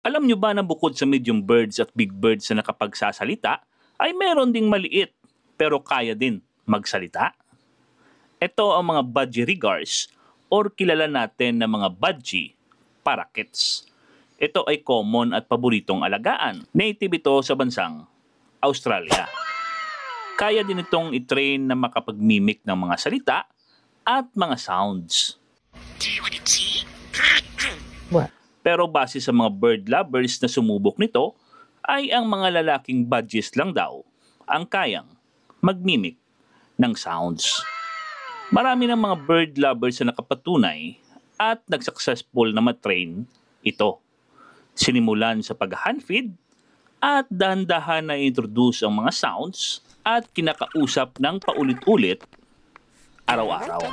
Alam nyo ba na bukod sa medium birds at big birds na nakapagsasalita, ay meron ding maliit pero kaya din magsalita? Ito ang mga budgerigars or kilala natin na mga budgie parakeets. Ito ay common at paboritong alagaan. Native ito sa bansang Australia. Kaya din itong itrain na makapag-mimic ng mga salita at mga sounds. What? Pero base sa mga bird lovers na sumubok nito, ay ang mga lalaking budgies lang daw ang kayang mag-mimic ng sounds. Marami ng mga bird lovers na nakapatunay at nagsuccessful na matrain ito. Sinimulan sa pag-handfeed at dahan-dahan na introduce ang mga sounds at kinakausap ng paulit-ulit araw-araw.